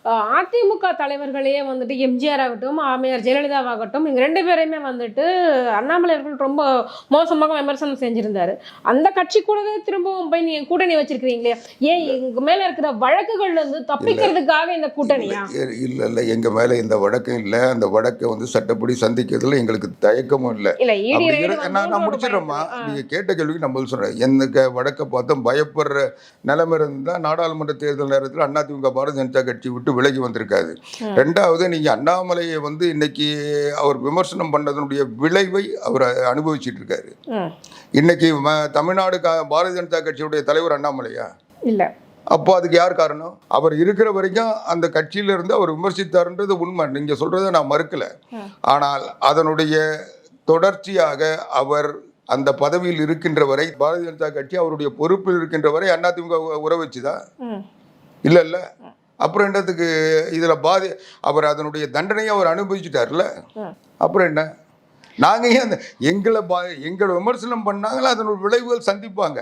அதிமுக தலைவர்களே வந்துட்டு எம்ஜிஆர் ஆகட்டும், ஆமையார் ஜெயலலிதாவாகட்டும், இவங்க 2 பேரையுமே வந்துட்டு அண்ணாமலை அவர்கள் ரொம்ப மோசமாக விமர்சனம் செஞ்சிருந்தாரு. அந்த கட்சி கூடவே திரும்பவும் போய் நீங்க கூட்டணி வச்சிருக்கீங்களே, ஏன் எங்க மேல இருக்கிற வழக்குகள்ல இருந்து தப்பிக்கிறதுக்காக இந்த கூட்டணியா? இல்ல எங்க மேல இந்த வழக்கம் இல்ல. அந்த வழக்கை வந்து சட்டப்படி சந்திக்கிறதுல எங்களுக்கு தயக்கமும் இல்ல. இல்ல ஈடி ரைடு நான் முடிச்சிடறேம்மா. நீங்க கேட்ட கேள்விக்கு நம்ம சொல்றேன். எந்த வழக்கை பார்த்தோம் பயப்படுற நிலைமை இருந்தா நாடாளுமன்ற தேர்தல் நேரத்தில் அதிமுக பாரதிய ஜனதா கட்சி விட்டு விலகி வந்திருக்காது. ரெண்டாவது நீங்க அண்ணாமலையை வந்து இன்னைக்கு அவர் விமர்சனம் பண்ணதனுடைய விளைவை அவர் அனுபவிச்சுட்டு இருக்காரு. இன்னைக்கு தமிழ்நாடு பாரதிய ஜனதா கட்சியுடைய தலைவர் அண்ணாமலையா இல்ல. அப்போ அதுக்கு யார் காரணம்? அவர் இருக்கிற வரைக்கும் அந்த கட்சியில இருந்து அவர் விமர்சித்தார்ன்றது உண்மை. நீங்க சொல்றதை நான் மறுக்கல. ஆனால் அதனுடைய தொடர்ச்சியாக அவர் அந்த பதவியில் இருக்கின்ற வரை பாரதிய ஜனதா கட்சி அவருடைய பொறுப்பில் இருக்கின்ற வரை அதிமுக உறவச்சுதா? இல்ல. அப்புறம் என்னத்துக்கு இதுல அவர் அதனுடைய தண்டனையை அவர் அனுபவிச்சுட்டார்ல. அப்புறம் என்ன? நாங்க ஏன் எங்களை விமர்சனம் பண்ணாங்களோ அதனுடைய விளைவுகள் சந்திப்பாங்க.